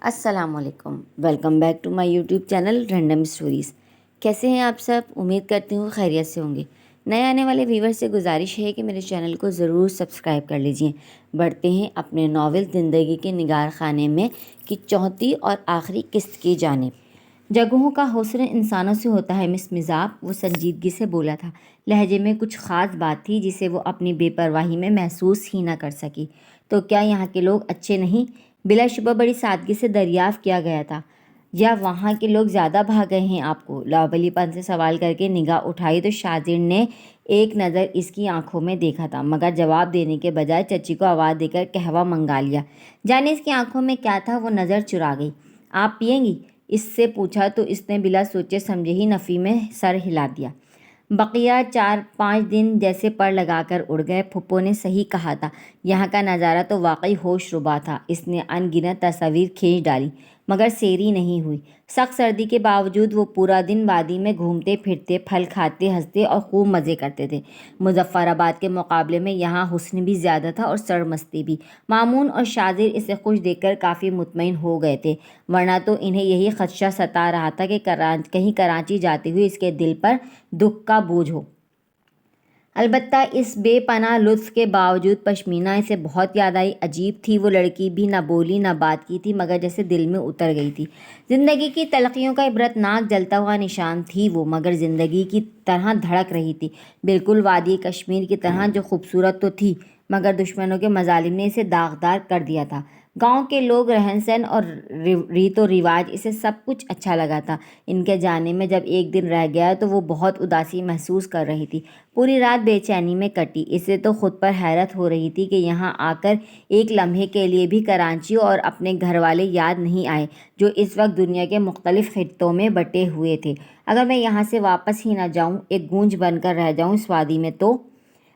السلام علیکم، welcome back to my YouTube channel random stories. کیسے ہیں آپ سب؟ امید کرتی ہوں خیریت سے ہوں گے۔ نئے آنے والے ویور سے گزارش ہے کہ میرے چینل کو ضرور سبسکرائب کر لیجئے۔ بڑھتے ہیں اپنے ناول زندگی کے نگار خانے میں کی چوتھی اور آخری قسط کی جانب۔ جگہوں کا حسن انسانوں سے ہوتا ہے مس مزاپ، وہ سنجیدگی سے بولا تھا۔ لہجے میں کچھ خاص بات تھی جسے وہ اپنی بے پرواہی میں محسوس ہی نہ کر سکی۔ تو کیا یہاں کے لوگ اچھے نہیں؟ بلا شبہ بڑی سادگی سے دریافت کیا گیا تھا۔ یا وہاں کے لوگ زیادہ بھا گئے ہیں آپ کو؟ لاولی پن سے سوال کر کے نگاہ اٹھائی تو شاذر نے ایک نظر اس کی آنکھوں میں دیکھا تھا، مگر جواب دینے کے بجائے چچی کو آواز دے کر قہوہ منگا لیا۔ جانے اس کی آنکھوں میں کیا تھا، وہ نظر چرا گئی۔ آپ پئیں گی؟ اس سے پوچھا تو اس نے بلا سوچے سمجھے ہی نفی میں سر ہلا دیا۔ بقیہ 4-5 دن جیسے پڑ لگا کر اڑ گئے۔ پھپھو نے صحیح کہا تھا، یہاں کا نظارہ تو واقعی ہوش ربا تھا۔ اس نے ان گنت تصاویر کھینچ ڈالی، مگر سیری نہیں ہوئی۔ سخت سردی کے باوجود وہ پورا دن وادی میں گھومتے پھرتے، پھل کھاتے، ہنستے اور خوب مزے کرتے تھے۔ مظفر آباد کے مقابلے میں یہاں حسن بھی زیادہ تھا اور سرمستی بھی۔ مامون اور شاذر اسے خوش دیکھ کر کافی مطمئن ہو گئے تھے، ورنہ تو انہیں یہی خدشہ ستا رہا تھا کہ کہیں کراچی جاتے ہوئے اس کے دل پر دکھ کا بوجھ ہو۔ البتہ اس بے پناہ لطف کے باوجود پشمینہ اسے بہت یاد آئی۔ عجیب تھی وہ لڑکی بھی، نہ بولی نہ بات کی تھی، مگر جیسے دل میں اتر گئی تھی۔ زندگی کی تلخیوں کا عبرتناک جلتا ہوا نشان تھی وہ، مگر زندگی کی طرح دھڑک رہی تھی، بالکل وادی کشمیر کی طرح، جو خوبصورت تو تھی مگر دشمنوں کے مظالم نے اسے داغدار کر دیا تھا۔ گاؤں کے لوگ، رہن سہن اور ریت و رواج، اسے سب کچھ اچھا لگا تھا۔ ان کے جانے میں جب ایک دن رہ گیا تو وہ بہت اداسی محسوس کر رہی تھی۔ پوری رات بے چینی میں کٹی۔ اسے تو خود پر حیرت ہو رہی تھی کہ یہاں آ کر ایک لمحے کے لیے بھی کراچی اور اپنے گھر والے یاد نہیں آئے، جو اس وقت دنیا کے مختلف خطوں میں بٹے ہوئے تھے۔ اگر میں یہاں سے واپس ہی نہ جاؤں، ایک گونج بن کر رہ جاؤں اس وادی میں تو…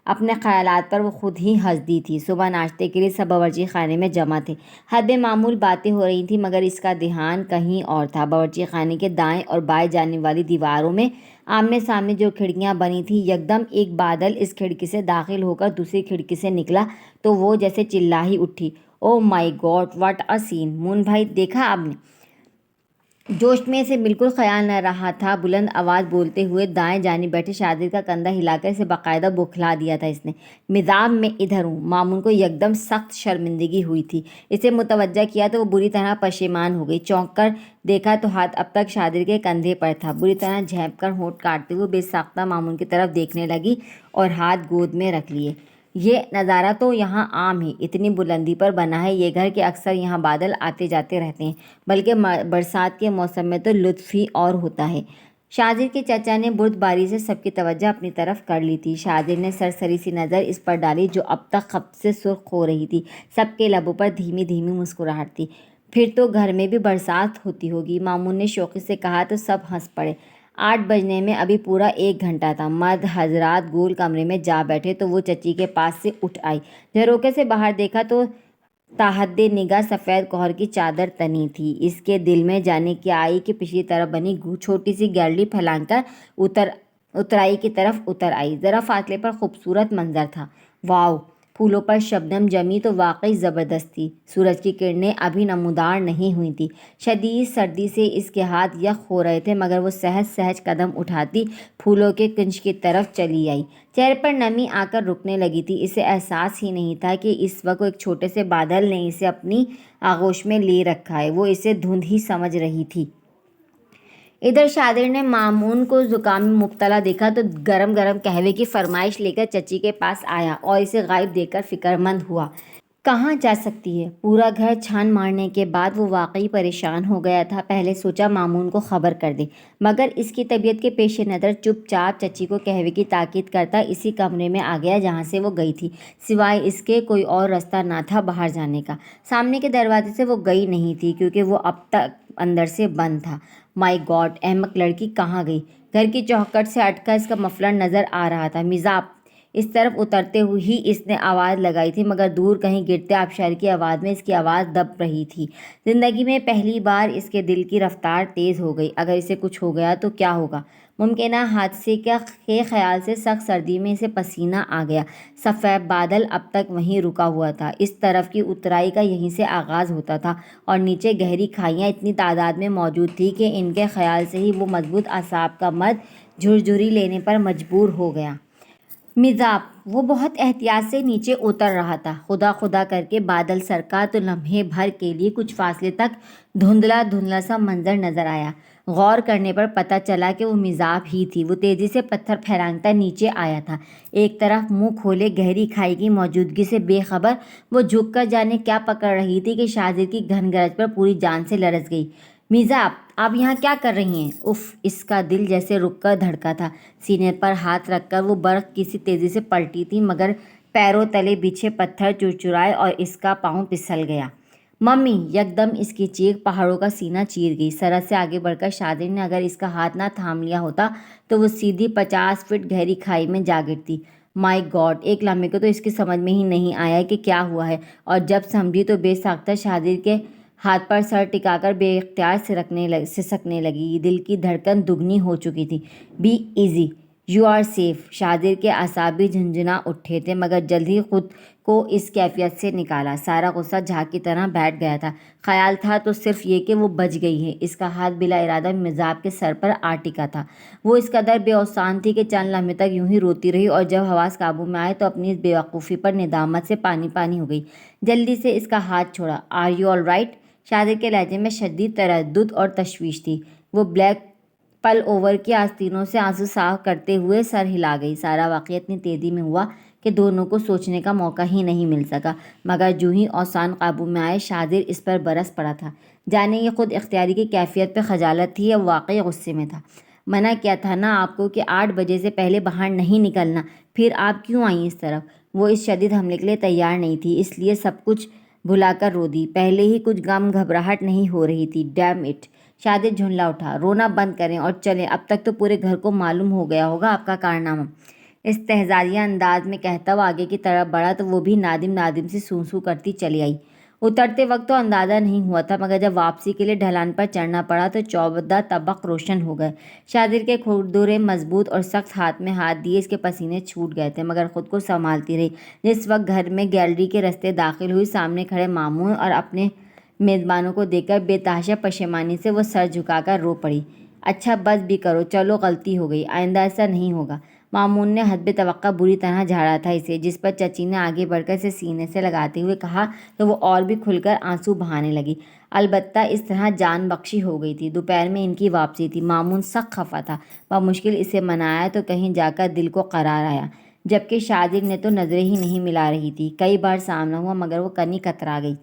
اپنے خیالات پر وہ خود ہی ہنس دی تھی۔ صبح ناشتے کے لیے سب باورچی خانے میں جمع تھے۔ حد معمول باتیں ہو رہی تھیں، مگر اس کا دھیان کہیں اور تھا۔ باورچی خانے کے دائیں اور بائیں جانب والی دیواروں میں آمنے سامنے جو کھڑکیاں بنی تھیں، یکدم ایک بادل اس کھڑکی سے داخل ہو کر دوسری کھڑکی سے نکلا تو وہ جیسے چلا ہی اٹھی۔ او مائی گاڈ، واٹ اے سین! مون بھائی، دیکھا آپ نے؟ جوش میں اسے بالکل خیال نہ رہا تھا بلند آواز بولتے ہوئے دائیں جانب بیٹھے شاذر کا کندھا ہلا کر اسے باقاعدہ بوکھلا دیا تھا اس نے۔ مزاج میں ادھر ہوں۔ مامون کو یکدم سخت شرمندگی ہوئی تھی۔ اسے متوجہ کیا تو وہ بری طرح پشیمان ہو گئی۔ چونک کر دیکھا تو ہاتھ اب تک شاذر کے کندھے پر تھا۔ بری طرح جھینپ کر ہونٹ کاٹتے ہوئے بے ساختہ مامون کی طرف دیکھنے لگی اور ہاتھ گود میں رکھ لیے۔ یہ نظارہ تو یہاں عام ہے، اتنی بلندی پر بنا ہے یہ گھر کہ اکثر یہاں بادل آتے جاتے رہتے ہیں، بلکہ برسات کے موسم میں تو لطف ہی اور ہوتا ہے۔ شاذر کے چچا نے بردباری سے سب کی توجہ اپنی طرف کر لی تھی۔ شاذر نے سرسری سی نظر اس پر ڈالی جو اب تک خپت سے سرخ ہو رہی تھی۔ سب کے لبوں پر دھیمی دھیمی مسکراہٹ تھی۔ پھر تو گھر میں بھی برسات ہوتی ہوگی، مامون نے شوقی سے کہا تو سب ہنس پڑے۔ 8 بجنے میں ابھی پورا 1 گھنٹہ تھا۔ مرد حضرات گول کمرے میں جا بیٹھے تو وہ چچی کے پاس سے اٹھ آئی۔ جھروکے سے باہر دیکھا تو تاحد نگاہ سفید کہر کی چادر تنی تھی۔ اس کے دل میں جانے کیا آئی کہ پچھلی طرف بنی چھوٹی سی گیلری پھلانگ کر اترائی کی طرف اتر آئی۔ ذرا فاصلے پر خوبصورت منظر تھا۔ واؤ! پھولوں پر شبنم جمی تو واقعی زبردست تھی۔ سورج کی کرنیں ابھی نمودار نہیں ہوئی تھیں۔ شدید سردی سے اس کے ہاتھ یخ ہو رہے تھے، مگر وہ سہج سہج قدم اٹھاتی پھولوں کے کنج کی طرف چلی آئی۔ چہرے پر نمی آ کر رکنے لگی تھی۔ اسے احساس ہی نہیں تھا کہ اس وقت ایک چھوٹے سے بادل نے اسے اپنی آغوش میں لے رکھا ہے۔ وہ اسے دھند ہی سمجھ رہی تھی۔ ادھر شاذر نے مامون کو زکام میں مبتلا دیکھا تو گرم گرم قہوے کی فرمائش لے کر چچی کے پاس آیا اور اسے غائب دیکھ کر فکر مند ہوا۔ کہاں جا سکتی ہے؟ پورا گھر چھان مارنے کے بعد وہ واقعی پریشان ہو گیا تھا۔ پہلے سوچا مامون کو خبر کر دے، مگر اس کی طبیعت کے پیش نظر چپ چاپ چچی کو قہوے کی تاکید کرتا اسی کمرے میں آ گیا جہاں سے وہ گئی تھی۔ سوائے اس کے کوئی اور رستہ نہ تھا باہر جانے کا۔ سامنے کے دروازے سے وہ گئی نہیں تھی کیونکہ وہ اب تک اندر سے بند تھا۔ مائی گاڈ، احمق لڑکی کہاں گئی؟ گھر کی چوکھٹ سے اٹکا اس کا مفلر نظر آ رہا تھا۔ مزاپ! اس طرف اترتے ہوئے ہی اس نے آواز لگائی تھی، مگر دور کہیں گرتے آبشار کی آواز میں اس کی آواز دب رہی تھی۔ زندگی میں پہلی بار اس کے دل کی رفتار تیز ہو گئی۔ اگر اسے کچھ ہو گیا تو کیا ہوگا؟ ممکنہ حادثے کے خیال سے سخت سردی میں اسے پسینہ آ گیا۔ سفید بادل اب تک وہیں رکا ہوا تھا۔ اس طرف کی اترائی کا یہیں سے آغاز ہوتا تھا اور نیچے گہری کھائیاں اتنی تعداد میں موجود تھیں کہ ان کے خیال سے ہی وہ مضبوط اعصاب کا مرد جھرجھری لینے پر مجبور ہو گیا۔ میزاب وہ بہت احتیاط سے نیچے اتر رہا تھا۔ خدا خدا کر کے بادل سرکا تو لمحے بھر کے لیے کچھ فاصلے تک دھندلا دھندلا سا منظر نظر آیا۔ غور کرنے پر پتہ چلا کہ وہ میزاب ہی تھی۔ وہ تیزی سے پتھر پھیلانگتا نیچے آیا تھا، ایک طرف منہ کھولے گہری کھائی کی موجودگی سے بے خبر۔ وہ جھک کر جانے کیا پکڑ رہی تھی کہ شاہزادے کی گھن گرج پر پوری جان سے لرز گئی۔ میزاب آپ یہاں کیا کر رہی ہیں؟ اف! اس کا دل جیسے رک کر دھڑکا تھا۔ سینے پر ہاتھ رکھ کر وہ برق کی سی تیزی سے پلٹی تھی، مگر پیروں تلے بچھے پتھر چرچرائے اور اس کا پاؤں پھسل گیا۔ ممی! یکدم اس کی چیخ پہاڑوں کا سینہ چیر گئی۔ سرحد سے آگے بڑھ کر شاہزادے نے اگر اس کا ہاتھ نہ تھام لیا ہوتا تو وہ سیدھی 50 فٹ گہری کھائی میں جا گرتی۔ مائی گاڈ! ایک لمحے کو تو اس کی سمجھ میں ہی نہیں آیا کہ کیا ہوا ہے، اور جب سمجھی تو بے ساختہ شاہزادے کے ہاتھ پر سر ٹکا کر بے اختیار سسکنے لگی۔ دل کی دھڑکن دگنی ہو چکی تھی۔ Be easy, you are safe. شاہزادے کے اعصاب بھی جھنجھنا اٹھے تھے، مگر جلد ہی خود کو اس کیفیت سے نکالا۔ سارا غصہ جھاگ کی طرح بیٹھ گیا تھا۔ خیال تھا تو صرف یہ کہ وہ بچ گئی ہے۔ اس کا ہاتھ بلا ارادہ میزاب کے سر پر آ ٹکا تھا۔ وہ اس قدر بے اوسان تھی کہ چند لمحے تک یوں ہی روتی رہی، اور جب حواس قابو میں آئے تو اپنی اس بے وقوفی پر ندامت سے پانی پانی ہو گئی۔ جلدی سے اس کا ہاتھ چھوڑا۔ Are you all right? شاہزادے کے لہجے میں شدید تردد اور تشویش تھی۔ وہ بلیک پل اوور کی آستینوں سے آنسو صاف کرتے ہوئے سر ہلا گئی۔ سارا واقعہ اتنی تیزی میں ہوا کہ دونوں کو سوچنے کا موقع ہی نہیں مل سکا، مگر جوں ہی اوسان قابو میں آئے شاہزادہ اس پر برس پڑا تھا۔ جانے یہ خود اختیاری کی کیفیت پہ خجالت تھی یا واقعی غصے میں تھا۔ منع کیا تھا نا آپ کو کہ 8 بجے سے پہلے باہر نہیں نکلنا، پھر آپ کیوں آئیں اس طرف؟ وہ اس شدید حملے کے لیے تیار نہیں تھی، اس لیے سب کچھ بھلا کر رو دی۔ پہلے ہی کچھ غم گھبراہٹ نہیں ہو رہی تھی۔ Dam it! شاہزادہ جھنڈلا اٹھا۔ رونا بند کریں اور چلیں، اب تک تو پورے گھر کو معلوم ہو گیا ہوگا آپ کا کارنامہ۔ استہزائیہ انداز میں کہتا وہ آگے کی طرف بڑھا تو وہ بھی نادم سی سوں سوں کرتی چلی آئی۔ اترتے وقت تو اندازہ نہیں ہوا تھا، مگر جب واپسی کے لیے ڈھلان پر چڑھنا پڑا تو 14 طبق روشن ہو گئے۔ شاہزادے کے کھردرے مضبوط اور سخت ہاتھ میں ہاتھ دیے اس کے پسینے چھوٹ گئے تھے، مگر خود کو سنبھالتی رہی۔ جس وقت گھر میں گیلری کے رستے داخل ہوئی، سامنے کھڑے مامون اور اپنے میزبانوں کو دیکھ کر بے تحاشا پشیمانی سے وہ سر جھکا کر رو پڑی۔ اچھا بس بھی کرو، چلو غلطی ہو گئی، آئندہ ایسا نہیں ہوگا۔ مامون نے حسب توقع بری طرح جھاڑا تھا اسے، جس پر چچی نے آگے بڑھ کر اسے سینے سے لگاتے ہوئے کہا تو وہ اور بھی کھل کر آنسو بہانے لگی۔ البتہ اس طرح جان بخشی ہو گئی تھی۔ دوپہر میں ان کی واپسی تھی۔ مامون سخت خفا تھا، بمشکل اسے منایا تو کہیں جا کر دل کو قرار آیا، جبکہ شاہزادے نے تو نظریں ہی نہیں ملا رہی تھی۔ کئی بار سامنا ہوا مگر وہ کنی کترا گئی۔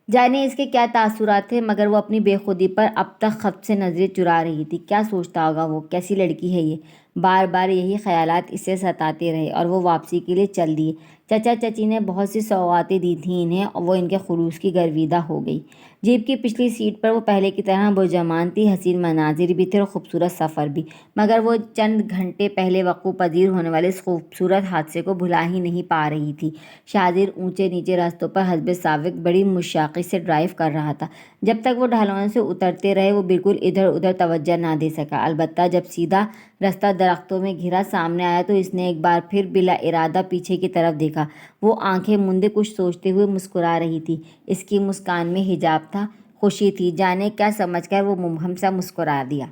جانے اس کے کیا تاثرات تھے، مگر وہ اپنی بے خودی پر اب تک خود سے نظریں چرا رہی تھی۔ کیا سوچتا ہوگا وہ؟ کیسی لڑکی ہے یہ؟ بار بار یہی خیالات اسے ستاتے رہے اور وہ واپسی کے لیے چل دیے۔ چچا چچی نے بہت سی سوغاتیں دی تھیں انہیں، اور وہ ان کے خلوص کی گرویدہ ہو گئی۔ جیپ کی پچھلی سیٹ پر وہ پہلے کی طرح بوجھمان تھی۔ حسین مناظر بھی تھے اور خوبصورت سفر بھی، مگر وہ چند گھنٹے پہلے وقوع پذیر ہونے والے اس خوبصورت حادثے کو بھلا ہی نہیں پا رہی تھی۔ شاہزادہ اونچے نیچے راستوں پر حسب سابق بڑی مشتاقی سے ڈرائیو کر رہا تھا۔ جب تک وہ ڈھلانوں سے اترتے رہے وہ بالکل ادھر ادھر توجہ نہ دے سکا، البتہ جب سیدھا راستہ درختوں میں گھرا سامنے آیا تو اس نے ایک بار پھر بلا ارادہ پیچھے کی طرف دیکھا۔ وہ آنکھیں موندے کچھ سوچتے ہوئے مسکرا رہی تھی۔ اس کی مسکان میں حجاب تھا، خوشی تھی، جانے کیا سمجھ کر وہ مبہم سا مسکرا دیا۔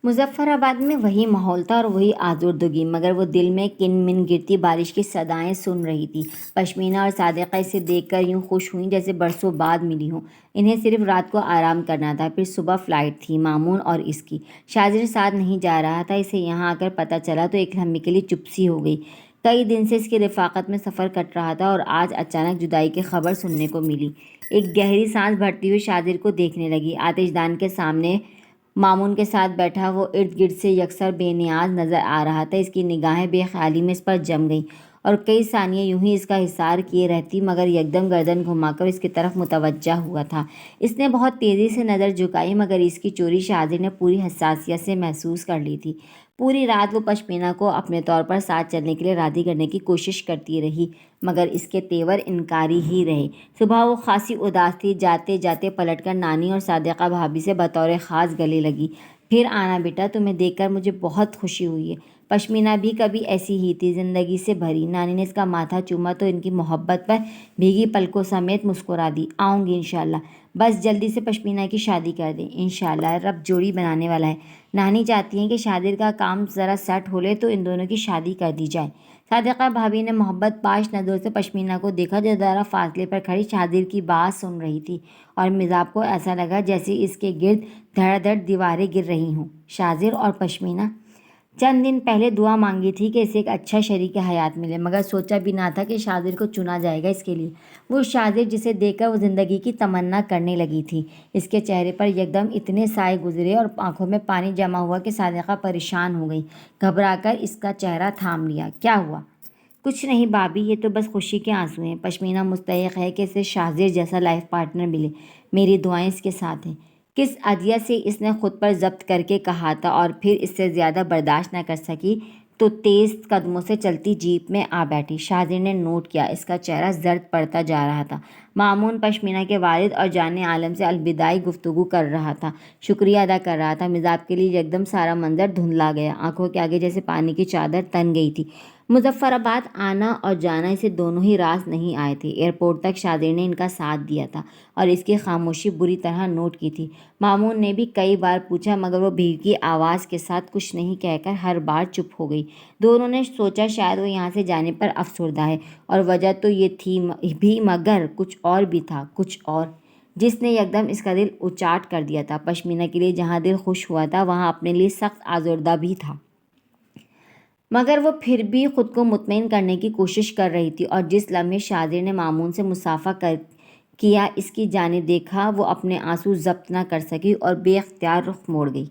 مظفر آباد میں وہی ماحول تھا اور وہی آزردگی، مگر وہ دل میں کن من گرتی بارش کی صدائیں سن رہی تھی۔ پشمینہ اور صادقہ اسے دیکھ کر یوں خوش ہوئیں جیسے برسوں بعد ملی ہوں۔ انہیں صرف رات کو آرام کرنا تھا، پھر صبح فلائٹ تھی، مامون اور اس کی۔ شاہزادہ ساتھ نہیں جا رہا تھا، اسے یہاں آ کر پتہ چلا تو ایک لمحے کے لیے چپ سی ہو گئی۔ کئی دن سے اس کی رفاقت میں سفر کٹ رہا تھا اور آج اچانک جدائی کی خبر سننے کو ملی۔ ایک گہری سانس بھرتی ہوئی شاہزادہ کو دیکھنے لگی۔ آتش دان کے سامنے مامون کے ساتھ بیٹھا وہ ارد گرد سے یکسر بے نیاز نظر آ رہا تھا۔ اس کی نگاہیں بے خیالی میں اس پر جم گئیں اور کئی ثانیے یوں ہی اس کا حصار کیے رہتی، مگر یکدم گردن گھما کر اس کی طرف متوجہ ہوا تھا۔ اس نے بہت تیزی سے نظر جھکائی، مگر اس کی چوری شاہزادہ نے پوری حساسیت سے محسوس کر لی تھی۔ پوری رات وہ پشمینہ کو اپنے طور پر ساتھ چلنے کے لیے راضی کرنے کی کوشش کرتی رہی، مگر اس کے تیور انکاری ہی رہے۔ صبح وہ خاصی اداس تھی، جاتے جاتے پلٹ کر نانی اور صادقہ بھابھی سے بطور خاص گلے لگی۔ پھر آنا بیٹا، تمہیں دیکھ کر مجھے بہت خوشی ہوئی ہے۔ پشمینہ بھی کبھی ایسی ہی تھی، زندگی سے بھری۔ نانی نے اس کا ماتھا چوما تو ان کی محبت پر بھیگی پلکوں سمیت مسکرا دی۔ آؤں گی انشاءاللہ، بس جلدی سے پشمینہ کی شادی کر دیں۔ انشاءاللہ رب جوڑی بنانے والا ہے۔ نانی چاہتی ہیں کہ شادی کا کام ذرا سیٹ ہو لے تو ان دونوں کی شادی کر دی جائے۔ صادقہ بھابھی نے محبت پاش نظروں سے پشمینہ کو دیکھا جو ذرا فاصلے پر کھڑی شادی کی بات سن رہی تھی، اور مزاج کو ایسا لگا جیسے اس کے گرد دھڑ دھڑ دیواریں گر رہی ہوں۔ شاذر اور پشمینہ چند دن پہلے دعا مانگی تھی کہ اسے ایک اچھا شریک حیات ملے، مگر سوچا بھی نہ تھا کہ شاذر کو چنا جائے گا اس کے لیے۔ وہ شاذر جسے دیکھ کر وہ زندگی کی تمنا کرنے لگی تھی۔ اس کے چہرے پر یکدم اتنے سائے گزرے اور آنکھوں میں پانی جمع ہوا کہ صادقہ پریشان ہو گئی۔ گھبرا کر اس کا چہرہ تھام لیا۔ کیا ہوا؟ کچھ نہیں بھابھی، یہ تو بس خوشی کے آنسو ہیں۔ پشمینہ مستحق ہے کہ اسے شاذر جیسا لائف پارٹنر ملے۔ میری دعائیں اس کے ساتھ ہیں۔ کس عدیہ سے اس نے خود پر ضبط کر کے کہا تھا، اور پھر اس سے زیادہ برداشت نہ کر سکی تو تیز قدموں سے چلتی جیپ میں آ بیٹھی۔ شاذر نے نوٹ کیا، اس کا چہرہ زرد پڑتا جا رہا تھا۔ مامون پشمینہ کے والد اور جان عالم سے الوداعی گفتگو کر رہا تھا، شکریہ ادا کر رہا تھا۔ مزاج کے لیے یکدم سارا منظر دھندلا گیا، آنکھوں کے آگے جیسے پانی کی چادر تن گئی تھی۔ مظفر آباد آنا اور جانا اسے دونوں ہی راس نہیں آئے تھے۔ ایئرپورٹ تک شاذر نے ان کا ساتھ دیا تھا اور اس کی خاموشی بری طرح نوٹ کی تھی۔ مامون نے بھی کئی بار پوچھا، مگر وہ بھیگی آواز کے ساتھ کچھ نہیں کہہ کر ہر بار چپ ہو گئی۔ دونوں نے سوچا شاید وہ یہاں سے جانے پر افسردہ ہے، اور وجہ تو یہ تھی بھی، مگر کچھ اور بھی تھا، کچھ اور جس نے یکدم اس کا دل اچاٹ کر دیا تھا۔ پشمینہ کے لیے جہاں دل خوش ہوا تھا، وہاں اپنے لیے سخت آزردہ بھی تھا، مگر وہ پھر بھی خود کو مطمئن کرنے کی کوشش کر رہی تھی، اور جس لمحے شاذر نے مامون سے مصافحہ کیا، اس کی جانب دیکھا، وہ اپنے آنسو ضبط نہ کر سکی اور بے اختیار رخ موڑ گئی۔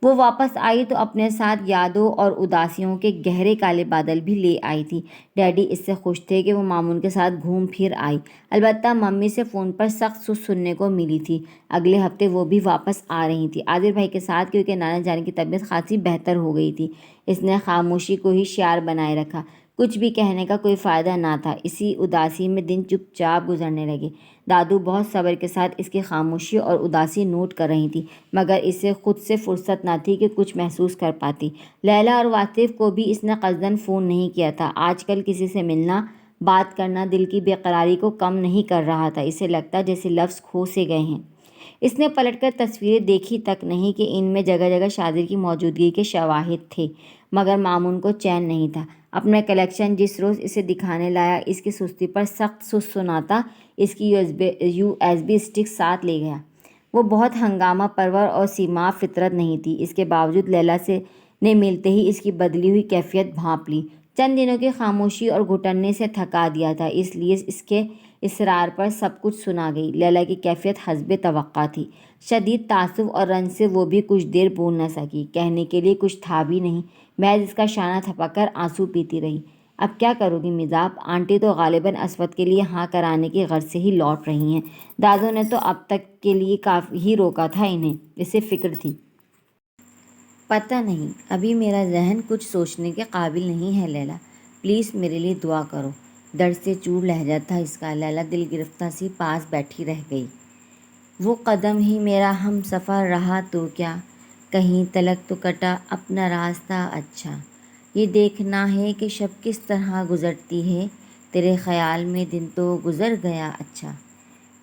وہ واپس آئی تو اپنے ساتھ یادوں اور اداسیوں کے گہرے کالے بادل بھی لے آئی تھی۔ ڈیڈی اس سے خوش تھے کہ وہ مامون کے ساتھ گھوم پھر آئی، البتہ ممی سے فون پر سخت سست سننے کو ملی تھی۔ اگلے ہفتے وہ بھی واپس آ رہی تھی، عادل بھائی کے ساتھ، کیونکہ نانا جان کی طبیعت خاصی بہتر ہو گئی تھی۔ اس نے خاموشی کو ہی شعار بنائے رکھا، کچھ بھی کہنے کا کوئی فائدہ نہ تھا۔ اسی اداسی میں دن چپ چاپ گزرنے لگے۔ دادو بہت صبر کے ساتھ اس کی خاموشی اور اداسی نوٹ کر رہی تھی، مگر اسے خود سے فرصت نہ تھی کہ کچھ محسوس کر پاتی۔ لیلا اور واصف کو بھی اس نے قصداً فون نہیں کیا تھا۔ آج کل کسی سے ملنا، بات کرنا دل کی بے قراری کو کم نہیں کر رہا تھا۔ اسے لگتا جیسے لفظ کھو سے گئے ہیں۔ اس نے پلٹ کر تصویریں دیکھی تک نہیں کہ ان میں جگہ جگہ شاذر کی موجودگی کے شواہد تھے، مگر مامون کو چین نہیں تھا۔ اپنا کلیکشن جس روز اسے دکھانے لایا، اس کی سستی پر سخت سست سناتا اس کی یو ایس بی اسٹک ساتھ لے گیا۔ وہ بہت ہنگامہ پرور اور سیماب فطرت نہیں تھی، اس کے باوجود لیلا نے ملتے ہی اس کی بدلی ہوئی کیفیت بھانپ لی۔ چند دنوں کی خاموشی اور گھٹنے سے تھکا دیا تھا، اس لیے اس کے اصرار پر سب کچھ سنا گئی۔ لیلا کی کیفیت حسب توقع تھی، شدید تعصب اور رنج سے وہ بھی کچھ دیر بول نہ سکی، کہنے کے لیے کچھ تھا بھی نہیں، محض اس کا شانہ تھپک کر آنسو پیتی رہی۔ اب کیا کرو گی مزاح؟ آنٹی تو غالباً اسود کے لیے ہاں کرانے کی غرض سے ہی لوٹ رہی ہیں۔ دادو نے تو اب تک کے لیے کافی ہی روکا تھا انہیں، اسے فکر تھی۔ پتہ نہیں، ابھی میرا ذہن کچھ سوچنے کے قابل نہیں ہے لیلا، پلیز میرے لیے دعا کرو۔ درد سے چور لہجہ تھا اس کا۔ لیلا دل گرفتہ سی پاس بیٹھی رہ گئی۔ وہ قدم ہی میرا ہم سفر رہا تو کیا، کہیں تلک تو کٹا اپنا راستہ اچھا، یہ دیکھنا ہے کہ شب کس طرح گزرتی ہے، تیرے خیال میں دن تو گزر گیا اچھا۔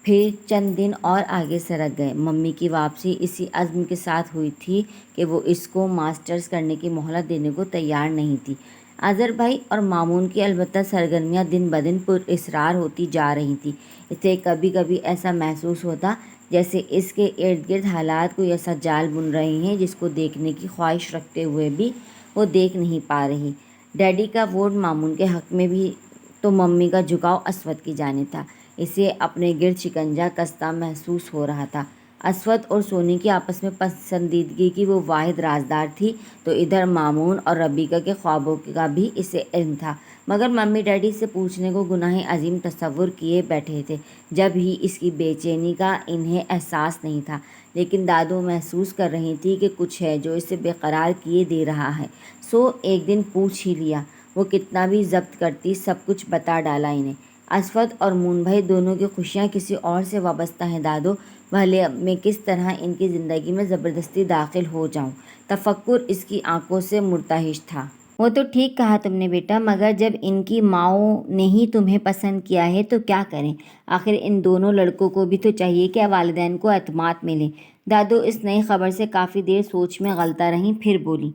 پھر چند دن اور آگے سرک گئے۔ ممی کی واپسی اسی عزم کے ساتھ ہوئی تھی کہ وہ اس کو ماسٹرز کرنے کی مہلت دینے کو تیار نہیں تھی۔ اظہر بھائی اور مامون کی البتہ سرگرمیاں دن بدن پر اسرار ہوتی جا رہی تھیں۔ اسے کبھی کبھی ایسا محسوس ہوتا جیسے اس کے ارد گرد حالات کوئی ایسا جال بن رہے ہیں جس کو دیکھنے کی خواہش رکھتے ہوئے بھی وہ دیکھ نہیں پا رہی۔ ڈیڈی کا ووٹ مامون کے حق میں بھی تو ممی کا جھکاؤ اسود کی جانب تھا۔ اسے اپنے گرد شکنجہ کستا محسوس ہو رہا تھا۔ اسود اور سونی کی آپس میں پسندیدگی کی وہ واحد رازدار تھی، تو ادھر مامون اور ربیکہ کے خوابوں کا بھی اسے علم تھا، مگر ممی ڈیڈی سے پوچھنے کو گناہ عظیم تصور کیے بیٹھے تھے، جب ہی اس کی بے چینی کا انہیں احساس نہیں تھا۔ لیکن دادو محسوس کر رہی تھی کہ کچھ ہے جو اسے بے قرار کیے دے رہا ہے، سو ایک دن پوچھ ہی لیا۔ وہ کتنا بھی ضبط کرتی، سب کچھ بتا ڈالا انہیں۔ اسود اور مون بھائی دونوں کی خوشیاں کسی اور سے وابستہ ہیں دادو، بھلے اب میں کس طرح ان کی زندگی میں زبردستی داخل ہو جاؤں۔ تفکر اس کی آنکھوں سے مرتعش تھا۔ وہ تو ٹھیک کہا تم نے بیٹا، مگر جب ان کی ماؤں نے ہی تمہیں پسند کیا ہے تو کیا کریں؟ آخر ان دونوں لڑکوں کو بھی تو چاہیے کہ والدین کو اعتماد ملے۔ دادو اس نئی خبر سے کافی دیر سوچ میں غلطہ رہیں، پھر بولی،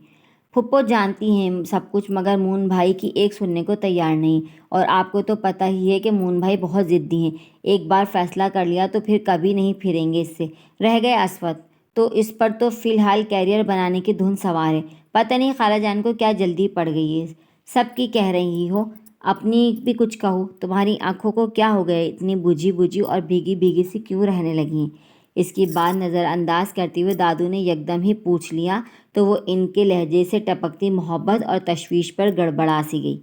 پھپھو جانتی ہیں سب کچھ، مگر مون بھائی کی ایک سننے کو تیار نہیں، اور آپ کو تو پتہ ہی ہے کہ مون بھائی بہت ضدی ہیں، ایک بار فیصلہ کر لیا تو پھر کبھی نہیں پھریں گے اس سے۔ رہ گئے اسود، تو اس پر تو فی الحال کیریئر بنانے کی دھن سوار ہے، پتہ نہیں خالہ جان کو کیا جلدی پڑ گئی ہے، سب کی کہہ رہی ہو، اپنی بھی کچھ کہو، تمہاری آنکھوں کو کیا ہو گیا، اتنی بجھی بجھی اور بھیگی بھیگی سی کیوں رہنے لگی ہیں؟ اس کی بات نظر انداز کرتے ہوئے دادو نے یکدم ہی پوچھ لیا، تو وہ ان کے لہجے سے ٹپکتی محبت اور تشویش پر گڑبڑا سی گئی۔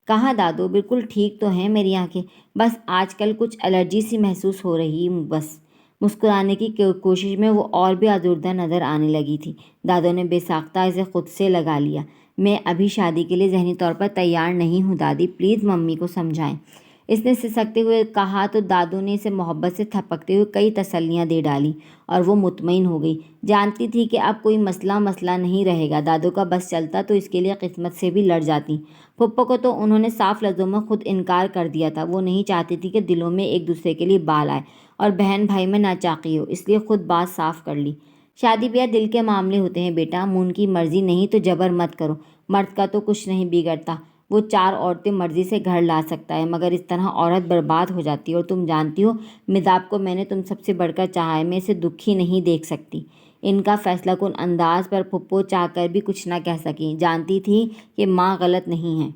کہاں دادو، بالکل ٹھیک تو ہیں میری آنکھیں، بس آج کل کچھ الرجی سی محسوس ہو رہی بس۔ مسکرانے کی کوشش میں وہ اور بھی آزردہ نظر آنے لگی تھی۔ دادو نے بے ساختہ اسے خود سے لگا لیا۔ میں ابھی شادی کے لیے ذہنی طور پر تیار نہیں ہوں دادی، پلیز ممی کو سمجھائیں۔ اس نے سسکتے ہوئے کہا تو دادو نے اسے محبت سے تھپکتے ہوئے کئی تسلیاں دے ڈالیں اور وہ مطمئن ہو گئی۔ جانتی تھی کہ اب کوئی مسئلہ نہیں رہے گا، دادو کا بس چلتا تو اس کے لیے قسمت سے بھی لڑ جاتی۔ پھپھو کو تو انہوں نے صاف لفظوں میں خود انکار کر دیا تھا، وہ نہیں چاہتی تھی کہ دلوں میں ایک دوسرے کے لیے بال آئے اور بہن بھائی میں ناچاقی ہو، اس لیے خود بات صاف کر لی۔ شادی بیاہ دل کے معاملے ہوتے ہیں بیٹا، مون کی مرضی نہیں تو جبر مت کرو، مرد کا تو کچھ نہیں بگڑتا، وہ 4 عورتیں مرضی سے گھر لا سکتا ہے، مگر اس طرح عورت برباد ہو جاتی ہے، اور تم جانتی ہو مذاب کو میں نے تم سب سے بڑھ کر چاہا ہے، میں اسے دکھی نہیں دیکھ سکتی۔ ان کا فیصلہ کن انداز پر پھپھو چاہ کر بھی کچھ نہ کہہ سکیں، جانتی تھی کہ ماں غلط نہیں ہے۔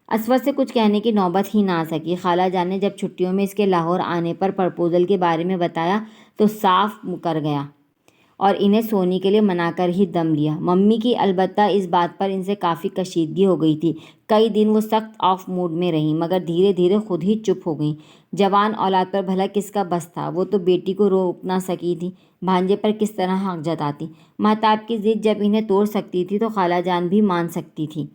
اسود سے کچھ کہنے کی نوبت ہی نہ آ سکی۔ خالہ جان نے جب چھٹیوں میں اس کے لاہور آنے پر پرپوزل کے بارے میں بتایا تو صاف مکر گیا اور انہیں سونی کے لیے منا کر ہی دم لیا۔ ممی کی البتہ اس بات پر ان سے کافی کشیدگی ہو گئی تھی، کئی دن وہ سخت آف موڈ میں رہیں، مگر دھیرے دھیرے خود ہی چپ ہو گئیں۔ جوان اولاد پر بھلا کس کا بس تھا، وہ تو بیٹی کو روک نہ سکی تھی، بھانجے پر کس طرح حق جتاتی۔ مہتاب کی ضد جب انہیں توڑ سکتی تھی تو خالہ جان بھی مان سکتی تھی۔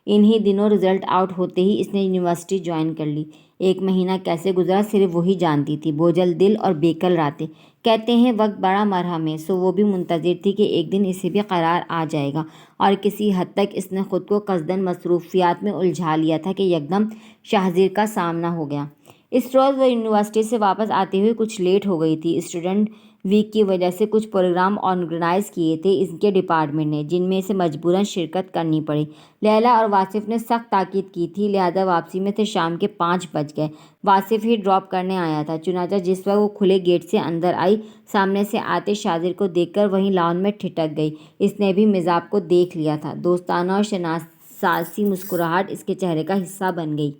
انہی دنوں رزلٹ آؤٹ ہوتے ہی اس نے یونیورسٹی جوائن کر لی۔ 1 مہینہ کیسے گزرا صرف وہی جانتی تھی، بوجھل دل اور بےکل راتیں۔ کہتے ہیں وقت بڑا مرہم ہے، سو وہ بھی منتظر تھی کہ ایک دن اسے بھی قرار آ جائے گا، اور کسی حد تک اس نے خود کو قصداً مصروفیات میں الجھا لیا تھا کہ یکدم شاہزیر کا سامنا ہو گیا۔ اس روز وہ یونیورسٹی سے واپس آتے ہوئے کچھ لیٹ ہو گئی تھی۔ اسٹوڈنٹ ویک کی وجہ سے کچھ پروگرام آرگنائز کیے تھے ان کے ڈپارٹمنٹ نے، جن میں اسے مجبوراً شرکت کرنی پڑی۔ لیلی اور واصف نے سخت تاکید کی تھی، لہذا واپسی میں تھے شام کے 5 بج گئے۔ واصف ہی ڈراپ کرنے آیا تھا، چنانچہ جس وقت وہ کھلے گیٹ سے اندر آئی، سامنے سے آتے شاہزیر کو دیکھ کر وہیں لان میں ٹھٹک گئی۔ اس نے بھی مذاب کو دیکھ لیا تھا۔ دوستانہ اور شناساسی مسکراہٹ اس کے چہرے کا حصہ بن گئی۔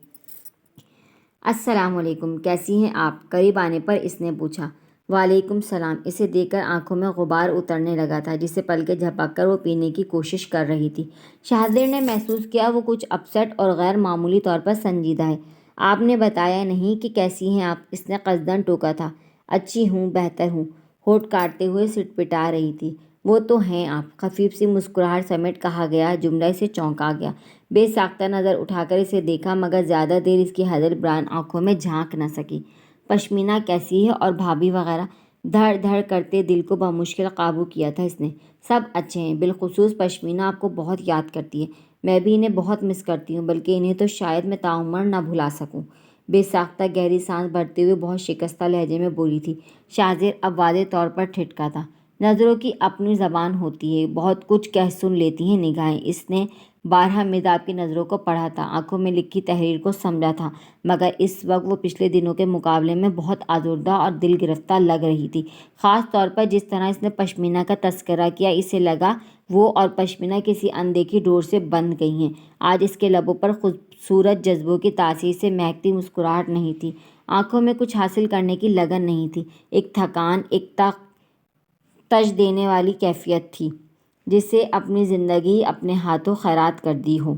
السلام علیکم، کیسی ہیں آپ؟ قریب آنے پر اس نے پوچھا۔ وعلیکم السلام۔ اسے دیکھ کر آنکھوں میں غبار اترنے لگا تھا، جسے پلکیں جھپک کر وہ پینے کی کوشش کر رہی تھی۔ شاہزیر نے محسوس کیا وہ کچھ اپسیٹ اور غیر معمولی طور پر سنجیدہ ہے۔ آپ نے بتایا نہیں کہ کیسی ہیں آپ؟ اس نے قصداً ٹوکا تھا۔ اچھی ہوں، بہتر ہوں، ہونٹ کاٹتے ہوئے سٹپٹا رہی تھی۔ وہ تو ہیں آپ، خفیف سی مسکراہٹ سمیٹ کہا گیا جملہ اسے چونکا گیا۔ بے ساختہ نظر اٹھا کر اسے دیکھا، مگر زیادہ دیر اس کی ہیزل براؤن آنکھوں میں جھانک نہ سکی۔ پشمینہ کیسی ہے اور بھابھی وغیرہ؟ دھڑ دھڑ کرتے دل کو بمشکل قابو کیا تھا اس نے۔ سب اچھے ہیں، بالخصوص پشمینہ آپ کو بہت یاد کرتی ہے، میں بھی انہیں بہت مس کرتی ہوں، بلکہ انہیں تو شاید میں تعمر نہ بھلا سکوں۔ بے ساختہ گہری سانس بھرتے ہوئے بہت شکستہ لہجے میں بولی تھی۔ شاہزیر اب واضح طور پر ٹھٹکا تھا۔ نظروں کی اپنی زبان ہوتی ہے، بہت کچھ کہہ سن لیتی ہیں نگاہیں۔ اس نے بارہا مذاب کی نظروں کو پڑھا تھا، آنکھوں میں لکھی تحریر کو سمجھا تھا، مگر اس وقت وہ پچھلے دنوں کے مقابلے میں بہت آزردہ اور دل گرفتہ لگ رہی تھی۔ خاص طور پر جس طرح اس نے پشمینہ کا تذکرہ کیا، اسے لگا وہ اور پشمینہ کسی اندیکھی ڈور سے بندھ گئی ہیں۔ آج اس کے لبوں پر خوبصورت جذبوں کی تاثیر سے مہکتی مسکراہٹ نہیں تھی، آنکھوں میں کچھ حاصل کرنے کی لگن نہیں تھی، ایک تھکان، ایک تج دینے والی کیفیت تھی، جسے اپنی زندگی اپنے ہاتھوں خیرات کر دی ہو۔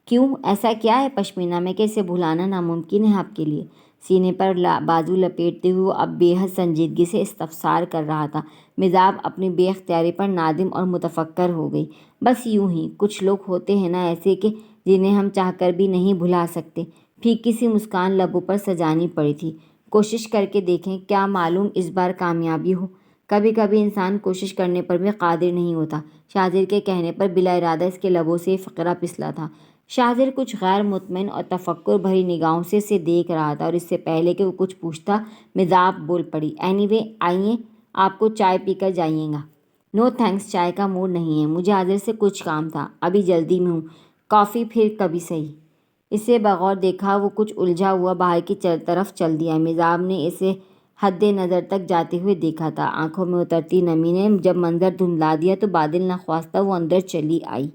کیوں؟ ایسا کیا ہے پشمینہ میں کہ اسے بھلانا ناممکن ہے آپ کے لیے؟ سینے پر بازو لپیٹتے ہوئے وہ اب بے حد سنجیدگی سے استفسار کر رہا تھا۔ مزاب اپنی بے اختیاری پر نادم اور متفکر ہو گئی۔ بس یوں ہی کچھ لوگ ہوتے ہیں نا ایسے کہ جنہیں ہم چاہ کر بھی نہیں بھلا سکتے۔ پھیکی سی مسکان لبوں پر سجانی پڑی تھی۔ کوشش کر کے دیکھیں، کیا معلوم اس بار کامیابی ہو۔ کبھی کبھی انسان کوشش کرنے پر بھی قادر نہیں ہوتا۔ شاہزیر کے کہنے پر بلا ارادہ اس کے لبوں سے یہ فقرہ پسلا تھا۔ شاہزیر کچھ غیر مطمئن اور تفکر بھری نگاہوں سے اسے دیکھ رہا تھا، اور اس سے پہلے کہ وہ کچھ پوچھتا مزاب بول پڑی، اینی وے آئیے، آپ کو چائے پی کر جائیے گا؟ نو تھینکس، چائے کا موڈ نہیں ہے، مجھے عاذر سے کچھ کام تھا، ابھی جلدی میں ہوں، کافی پھر کبھی صحیح۔ اسے بغور دیکھا وہ کچھ الجھا ہوا باہر کی طرف چل دیا۔ مزاب نے اسے حد نظر تک جاتے ہوئے دیکھا تھا۔ آنکھوں میں اترتی نمی نے جب منظر دھندلا دیا تو بادل نخواستہ وہ اندر چلی آئی۔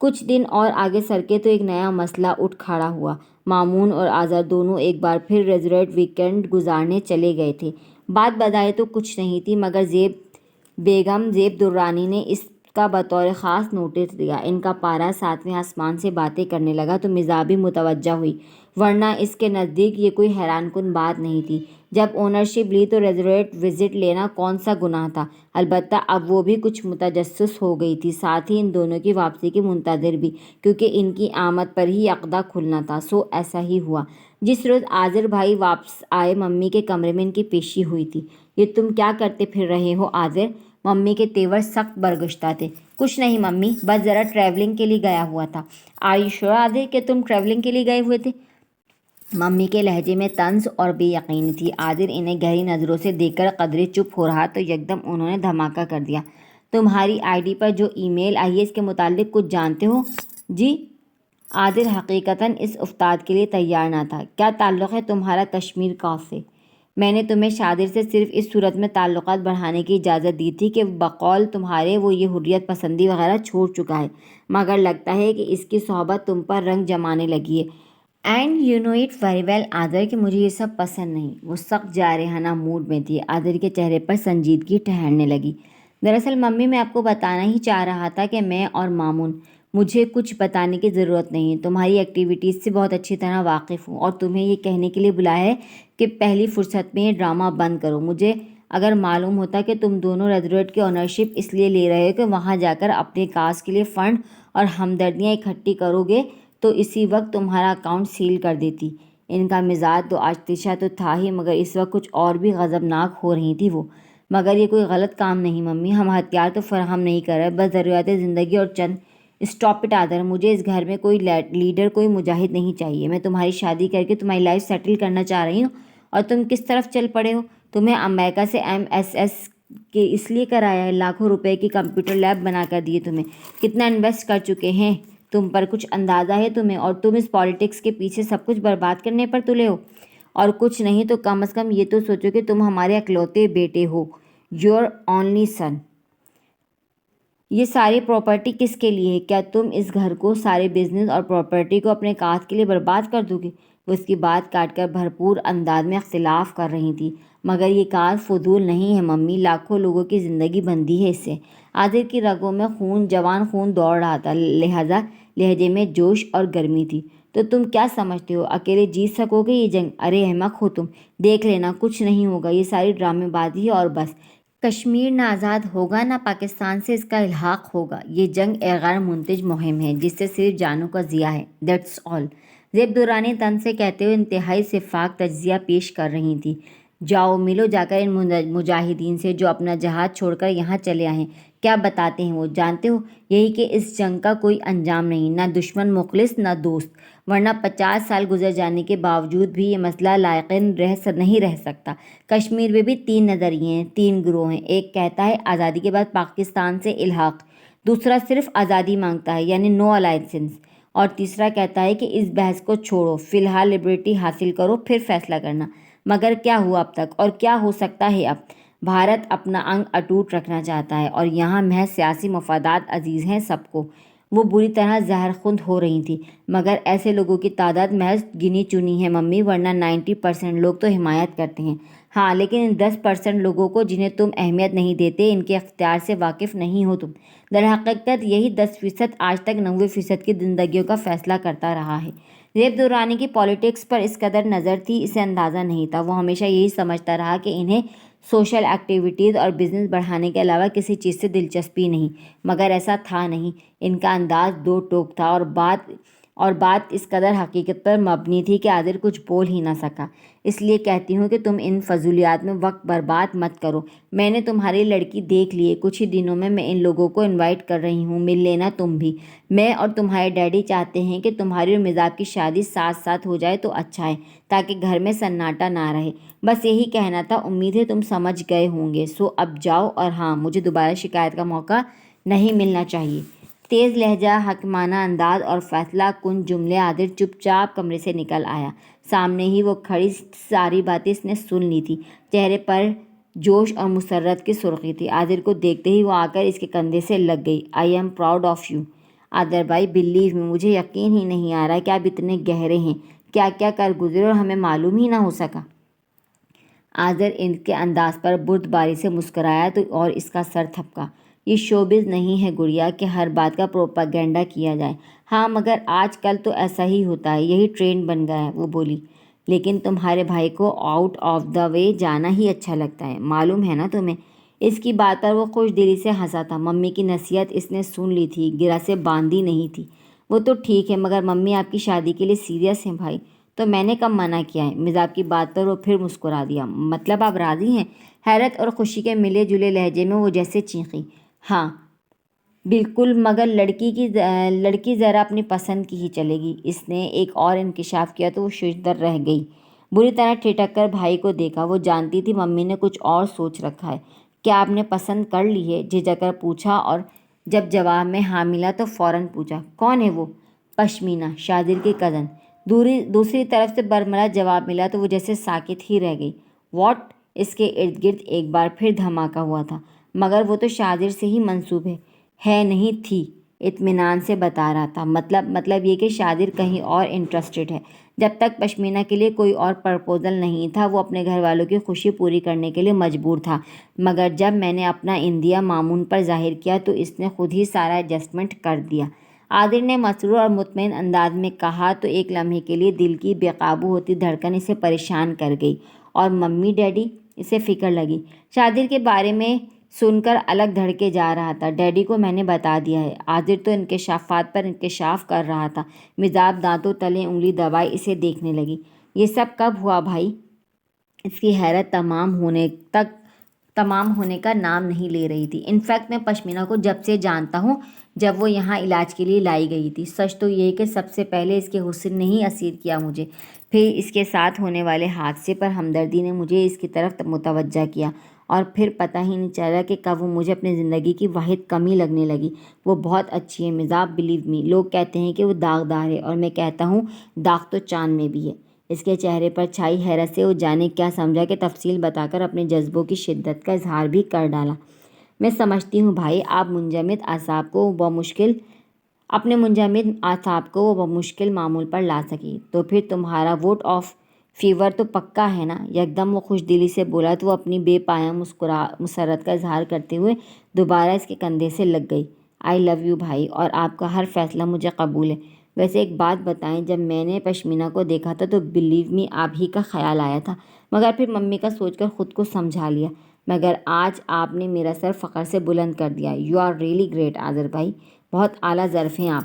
کچھ دن اور آگے سرکے تو ایک نیا مسئلہ اٹھ کھڑا ہوا۔ مامون اور آزر دونوں ایک بار پھر ریزورٹ ویکینڈ گزارنے چلے گئے تھے۔ بات بظاہر تو کچھ نہیں تھی، مگر بیگم زیب درانی نے اس کا بطور خاص نوٹس لیا۔ ان کا پارا 7ویں آسمان سے باتیں کرنے لگا تو مزاب بھی متوجہ ہوئی، ورنہ اس کے نزدیک یہ کوئی حیران کن بات نہیں تھی۔ جب اونرشپ لی تو ریزورٹ وزٹ لینا کون سا گناہ تھا؟ البتہ اب وہ بھی کچھ متجسس ہو گئی تھی، ساتھ ہی ان دونوں کی واپسی کی منتظر بھی، کیونکہ ان کی آمد پر ہی عقدہ کھلنا تھا۔ سو ایسا ہی ہوا۔ جس روز آذر بھائی واپس آئے ممی کے کمرے میں ان کی پیشی ہوئی تھی۔ یہ تم کیا کرتے پھر رہے ہو آذر؟ ممی کے تیور سخت برگشتہ تھے۔ کچھ نہیں ممی، بس ذرا ٹریولنگ کے لیے گیا ہوا تھا۔ آر یو شیور آذر کہ تم ٹریولنگ کے لیے گئے ہوئے تھے؟ ممی کے لہجے میں طنز اور بے یقینی تھی۔ آذر انہیں گہری نظروں سے دیکھ کر قدرے چپ ہو رہا تو یکدم انہوں نے دھماکہ کر دیا، تمہاری آئی ڈی پر جو ای میل آئی ہے اس کے متعلق کچھ جانتے ہو؟ جی؟ آذر حقیقتاً اس افتاد کے لیے تیار نہ تھا۔ کیا تعلق ہے تمہارا کشمیر کا سے؟ میں نے تمہیں شاہزیر سے صرف اس صورت میں تعلقات بڑھانے کی اجازت دی تھی کہ بقول تمہارے وہ یہ حریت پسندی وغیرہ چھوڑ چکا ہے، مگر لگتا ہے کہ اس کی صحبت تم پر رنگ جمانے لگی ہے۔ And you know it very well آذر کہ مجھے یہ سب پسند نہیں۔ وہ سخت جارحانہ موڈ میں تھی۔ آذر کے چہرے پر سنجیدگی ٹھہرنے لگی۔ دراصل ممی میں آپ کو بتانا ہی چاہ رہا تھا کہ میں اور مامون، مجھے کچھ بتانے کی ضرورت نہیں، تمہاری ایکٹیویٹیز سے بہت اچھی طرح واقف ہوں، اور تمہیں یہ کہنے کے لیے بلایا ہے کہ پہلی فرصت میں یہ ڈرامہ بند کرو۔ مجھے اگر معلوم ہوتا کہ تم دونوں ریزورٹ کی اونرشپ اس لیے لے رہے ہو کہ وہاں جا کر اپنے کاز کے لیے فنڈ اور ہمدردیاں اکٹھی کرو گے تو اسی وقت تمہارا اکاؤنٹ سیل کر دیتی۔ ان کا مزاج آتشی تو تھا ہی، مگر اس وقت کچھ اور بھی غضبناک ہو رہی تھی وہ۔ مگر یہ کوئی غلط کام نہیں ممی، ہم ہتھیار تو فراہم نہیں کر رہے، بس ضروریات زندگی اور چند۔ اسٹاپ اٹ آذر، مجھے اس گھر میں کوئی لیڈر، کوئی مجاہد نہیں چاہیے۔ میں تمہاری شادی کر کے تمہاری لائف سیٹل کرنا چاہ رہی ہوں، اور تم کس طرف چل پڑے ہو؟ تمہیں امریکہ سے MSS کے اس لیے کرایا ہے، لاکھوں روپے کی کمپیوٹر لیب بنا کر دیے تمہیں، کتنا انویسٹ کر چکے ہیں تم پر کچھ اندازہ ہے تمہیں؟ اور تم اس پالیٹکس کے پیچھے سب کچھ برباد کرنے پر تلے ہو؟ اور کچھ نہیں تو کم از کم یہ تو سوچو کہ تم ہمارے اکلوتے بیٹے ہو، یور اونلی سن۔ یہ ساری پراپرٹی کس کے لیے ہے؟ کیا تم اس گھر کو، سارے بزنس اور پراپرٹی کو اپنے کاز کے لیے برباد کر دو گے؟ وہ اس کی بات کاٹ کر بھرپور انداز میں اختلاف کر رہی تھی۔ مگر یہ کاز فضول نہیں ہے ممی، لاکھوں لوگوں کی زندگی بندی ہے اس سے۔ آذر کی رگوں میں جوان خون دوڑ رہا تھا، لہذا لہجے میں جوش اور گرمی تھی۔ تو تم کیا سمجھتے ہو اکیلے جیت سکو گے یہ جنگ؟ ارے احمق ہو تم، دیکھ لینا کچھ نہیں ہوگا، یہ ساری ڈرامے بازی ہے اور بس۔ کشمیر نہ آزاد ہوگا نہ پاکستان سے اس کا الحاق ہوگا۔ یہ جنگ ایک غیر منتج مہم ہے جس سے صرف جانوں کا ضیاع ہے، دیٹس آل۔ زیب درانی طنز سے کہتے ہوئے انتہائی شفاف تجزیہ پیش کر رہی تھی۔ جاؤ ملو جا کر ان مجاہدین سے جو اپنا جہاد چھوڑ کر یہاں چلے آئے ہیں، کیا بتاتے ہیں وہ؟ جانتے ہو یہی کہ اس جنگ کا کوئی انجام نہیں، نہ دشمن مخلص نہ دوست، ورنہ 50 سال گزر جانے کے باوجود بھی یہ مسئلہ لائقن نہیں رہ سکتا۔ کشمیر میں بھی 3 نظریے ہیں، 3 گروہ ہیں۔ ایک کہتا ہے آزادی کے بعد پاکستان سے الحاق، دوسرا صرف آزادی مانگتا ہے یعنی نو الائنسنس، اور تیسرا کہتا ہے کہ اس بحث کو چھوڑو، فی الحال لبرٹی حاصل کرو پھر فیصلہ کرنا۔ مگر کیا ہوا اب تک، اور کیا ہو سکتا ہے اب؟ بھارت اپنا انگ اٹوٹ رکھنا چاہتا ہے، اور یہاں محض سیاسی مفادات عزیز ہیں سب کو۔ وہ بری طرح زہر خوند ہو رہی تھی۔ مگر ایسے لوگوں کی تعداد محض گنی چنی ہے ممی، ورنہ 90% لوگ تو حمایت کرتے ہیں۔ ہاں لیکن ان 10% لوگوں کو جنہیں تم اہمیت نہیں دیتے، ان کے اختیار سے واقف نہیں ہو تم۔ در حقیقت یہی 10% آج تک 90% کی زندگیوں کا فیصلہ کرتا رہا ہے۔ زیب درانی کی پالیٹکس پر اس قدر نظر تھی، اسے اندازہ نہیں تھا۔ وہ ہمیشہ یہی سمجھتا رہا کہ انہیں سوشل ایکٹیویٹیز اور بزنس بڑھانے کے علاوہ کسی چیز سے دلچسپی نہیں، مگر ایسا تھا نہیں۔ ان کا انداز دو ٹوک تھا اور بات اس قدر حقیقت پر مبنی تھی کہ عادل کچھ بول ہی نہ سکا۔ اس لیے کہتی ہوں کہ تم ان فضولیات میں وقت برباد مت کرو۔ میں نے تمہاری لڑکی دیکھ لی ہے، کچھ ہی دنوں میں ان لوگوں کو انوائٹ کر رہی ہوں، مل لینا تم بھی۔ میں اور تمہارے ڈیڈی چاہتے ہیں کہ تمہاری اور مزاج کی شادی ساتھ ساتھ ہو جائے تو اچھا ہے، تاکہ گھر میں سناٹا نہ رہے۔ بس یہی کہنا تھا، امید ہے تم سمجھ گئے ہوں گے۔ سو اب جاؤ، اور ہاں، مجھے دوبارہ شکایت کا موقع نہیں ملنا چاہیے۔ تیز لہجہ، حکیمانہ انداز اور فیصلہ کن جملے، عادل چپ چاپ کمرے سے نکل آیا۔ سامنے ہی وہ کھڑی ساری باتیں اس نے سن لی تھی۔ چہرے پر جوش اور مسرت کی سرخی تھی۔ عادل کو دیکھتے ہی وہ آ کر اس کے کندھے سے لگ گئی۔ I am proud of you Adil بھائی، بلیو می، مجھے یقین ہی نہیں آ رہا کہ آپ اتنے گہرے ہیں، کیا کیا کر گزرے اور ہمیں معلوم ہی نہ ہو سکا۔ عادل ان کے انداز پر بردباری سے مسکرایا تو اور اس کا سر تھپکا۔ یہ شوبز نہیں ہے گڑیا کہ ہر بات کا پروپیگنڈا کیا جائے۔ ہاں مگر آج کل تو ایسا ہی ہوتا ہے، یہی ٹرینڈ بن گیا ہے، وہ بولی۔ لیکن تمہارے بھائی کو آؤٹ آف دا وے جانا ہی اچھا لگتا ہے، معلوم ہے نا تمہیں۔ اس کی بات پر وہ خوش دلی سے ہنسا تھا۔ ممی کی نصیحت اس نے سن لی تھی، گرہ سے باندھی نہیں تھی۔ وہ تو ٹھیک ہے، مگر ممی آپ کی شادی کے لیے سیریس ہیں بھائی، تو میں نے کب منع کیا ہے؟ مزاج کی بات پر وہ پھر مسکرا دیا۔ مطلب آپ راضی ہیں؟ حیرت اور خوشی کے ملے جلے لہجے میں وہ جیسے چیخی۔ ہاں بالکل، مگر لڑکی ذرا اپنی پسند کی ہی چلے گی۔ اس نے ایک اور انکشاف کیا تو وہ ششدر رہ گئی۔ بری طرح ٹھٹک کر بھائی کو دیکھا۔ وہ جانتی تھی ممی نے کچھ اور سوچ رکھا ہے۔ کیا آپ نے پسند کر لی ہے؟ جھجک کر پوچھا، اور جب جواب میں ہاں ملا تو فوراً پوچھا، کون ہے وہ؟ پشمینہ، شادر کی کزن۔ دوسری طرف سے برملا جواب ملا تو وہ جیسے ساکت ہی رہ گئی۔ واٹ؟ اس کے ارد گرد ایک بار پھر دھماکہ ہوا تھا۔ مگر وہ تو شادر سے ہی منسوب ہے نہیں تھی، اطمینان سے بتا رہا تھا۔ مطلب یہ کہ شادر کہیں اور انٹرسٹڈ ہے۔ جب تک پشمینہ کے لیے کوئی اور پرپوزل نہیں تھا، وہ اپنے گھر والوں کی خوشی پوری کرنے کے لیے مجبور تھا، مگر جب میں نے اپنا اندیہ مامون پر ظاہر کیا تو اس نے خود ہی سارا ایڈجسٹمنٹ کر دیا۔ عادل نے مسرور اور مطمئن انداز میں کہا تو ایک لمحے کے لیے دل کی بے قابو ہوتی دھڑکن اسے پریشان کر گئی۔ اور ممی ڈیڈی؟ اسے فکر لگی۔ شادر کے بارے میں سن کر الگ دھڑکے جا رہا تھا۔ ڈیڈی کو میں نے بتا دیا ہے۔ عادل تو انکشافات پر انکشاف کر رہا تھا۔ مزاج دانتوں تلے انگلی دبائے اسے دیکھنے لگی۔ یہ سب کب ہوا بھائی؟ اس کی حیرت تمام ہونے کا نام نہیں لے رہی تھی۔ انفیکٹ میں پشمینہ کو جب سے جانتا ہوں، جب وہ یہاں علاج کے لیے لائی گئی تھی۔ سچ تو یہ کہ سب سے پہلے اس کے حسن نے ہی اسیر کیا مجھے، پھر اس کے ساتھ ہونے والے حادثے پر ہمدردی نے مجھے اس کی طرف متوجہ کیا، اور پھر پتہ ہی نہیں چلا کہ کب وہ مجھے اپنی زندگی کی واحد کمی لگنے لگی۔ وہ بہت اچھی ہے مزاج، بلیو می۔ لوگ کہتے ہیں کہ وہ داغدار ہے، اور میں کہتا ہوں داغ تو چاند میں بھی ہے۔ اس کے چہرے پر چھائی حیرت سے وہ جانے کیا سمجھا کہ تفصیل بتا کر اپنے جذبوں کی شدت کا اظہار بھی کر ڈالا۔ میں سمجھتی ہوں بھائی، آپ اپنے منجمد اعصاب کو وہ بمشکل معمول پر لا سکی، تو پھر تمہارا ووٹ آف فیور تو پکا ہے نا؟ یکدم وہ خوش دلی سے بولا تو وہ اپنی بے پایہ مسرت کا اظہار کرتے ہوئے دوبارہ اس کے کندھے سے لگ گئی۔ آئی لو یو بھائی، اور آپ کا ہر فیصلہ مجھے قبول ہے۔ ویسے ایک بات بتائیں، جب میں نے پشمینہ کو دیکھا تھا تو بلیو می آپ ہی کا خیال آیا تھا، مگر پھر ممی کا سوچ کر خود کو سمجھا لیا۔ مگر آج آپ نے میرا سر فخر سے بلند کر دیا۔ یو آر ریئلی گریٹ عاذر بھائی، بہت اعلیٰ ظرف ہیں آپ۔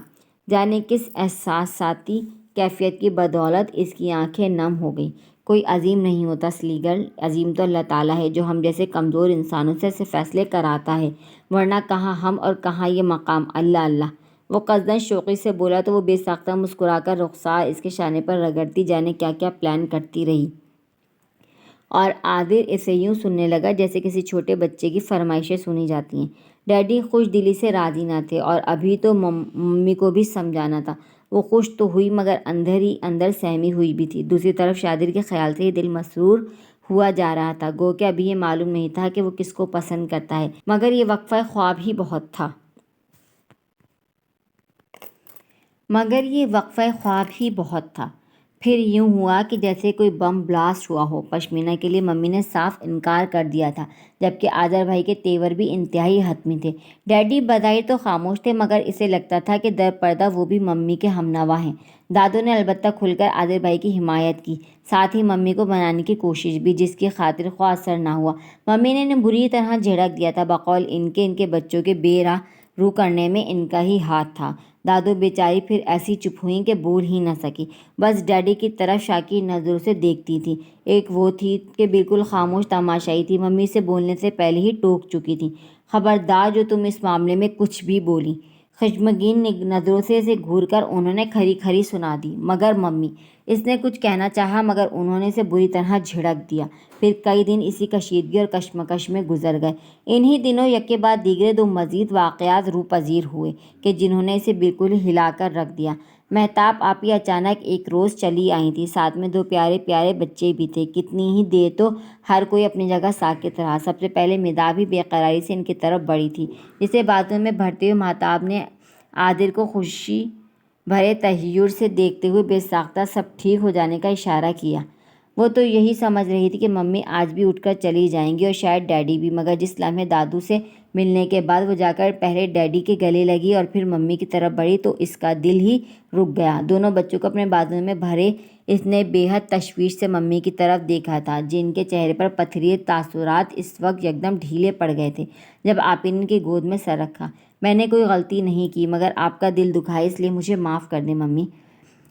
جانے کس احساساتی کیفیت کی بدولت اس کی آنکھیں نم ہو گئیں۔ کوئی عظیم نہیں ہوتا سلی گرل، عظیم تو اللہ تعالیٰ ہے جو ہم جیسے کمزور انسانوں سے ایسے فیصلے کراتا ہے، ورنہ کہاں ہم اور کہاں یہ مقام۔ اللہ اللہ، وہ قصداً شوقی سے بولا تو وہ بے ساختہ مسکرا کر رخسار اس کے شانے پر رگڑتی جانے کیا کیا پلان کرتی رہی، اور عادل اسے یوں سننے لگا جیسے کسی چھوٹے بچے کی فرمائشیں سنی جاتی ہیں۔ ڈیڈی خوش دلی سے راضی نہ تھے، اور ابھی تو ممی کو بھی سمجھانا تھا۔ وہ خوش تو ہوئی مگر اندر ہی اندر سہمی ہوئی بھی تھی۔ دوسری طرف شادر کے خیال سے یہ دل مسرور ہوا جا رہا تھا، گو کہ ابھی یہ معلوم نہیں تھا کہ وہ کس کو پسند کرتا ہے، مگر یہ وقفہ خواب ہی بہت تھا۔ پھر یوں ہوا کہ جیسے کوئی بم بلاسٹ ہوا ہو۔ پشمینہ کے لیے ممی نے صاف انکار کر دیا تھا، جبکہ آذر بھائی کے تیور بھی انتہائی حتمی تھے۔ ڈیڈی بظاہر تو خاموش تھے، مگر اسے لگتا تھا کہ در پردہ وہ بھی ممی کے ہمنوا ہیں۔ دادو نے البتہ کھل کر آذر بھائی کی حمایت کی، ساتھ ہی ممی کو منانے کی کوشش بھی، جس کی خاطر خواہ اثر نہ ہوا۔ ممی نے انہیں بری طرح جھڑک دیا تھا، بقول ان کے بچوں کے بے راہ رو کرنے میں ان کا ہی ہاتھ تھا۔ دادو بیچاری پھر ایسی چپ ہوئیں کہ بول ہی نہ سکی، بس ڈیڈی کی طرف شاکی نظروں سے دیکھتی تھیں۔ ایک وہ تھی کہ بالکل خاموش تماشائی تھی، ممی سے بولنے سے پہلے ہی ٹوک چکی تھی، خبردار جو تم اس معاملے میں کچھ بھی بولی۔ خشمگین نظروں سے اسے گھور کر انہوں نے کھری کھری سنا دی، مگر ممی۔ اس نے کچھ کہنا چاہا مگر انہوں نے اسے بری طرح جھڑک دیا۔ پھر کئی دن اسی کشیدگی اور کشمکش میں گزر گئے۔ انہی دنوں یکے بعد دیگرے دو مزید واقعات روح پذیر ہوئے کہ جنہوں نے اسے بالکل ہلا کر رکھ دیا۔ مہتاب آپی اچانک ایک روز چلی آئی تھیں، ساتھ میں دو پیارے پیارے بچے بھی تھے۔ کتنی ہی دیر تو ہر کوئی اپنی جگہ ساکت رہا۔ سب سے پہلے مہتاب ہی بے قراری سے ان کی طرف بڑھی تھی، جسے باتوں میں بھرتے ہوئے مہتاب نے عادل کو خوشی بھرے تحیر سے دیکھتے ہوئے بے ساختہ سب ٹھیک ہو جانے کا اشارہ کیا۔ وہ تو یہی سمجھ رہی تھی کہ ممی آج بھی اٹھ کر چلی جائیں گی اور شاید ڈیڈی بھی، مگر جس لمحے دادو سے ملنے کے بعد وہ جا کر پہلے ڈیڈی کے گلے لگی اور پھر ممی کی طرف بڑھی تو اس کا دل ہی رک گیا۔ دونوں بچوں کو اپنے بازوں میں بھرے اس نے بے حد تشویش سے ممی کی طرف دیکھا تھا، جن کے چہرے پر پتھریلے تاثرات اس وقت یکدم ڈھیلے پڑ گئے تھے جب آپی نے ان کی گود میں سر رکھا۔ میں نے کوئی غلطی نہیں کی، مگر آپ کا دل دکھایا، اس لیے مجھے معاف کر دیں ممی۔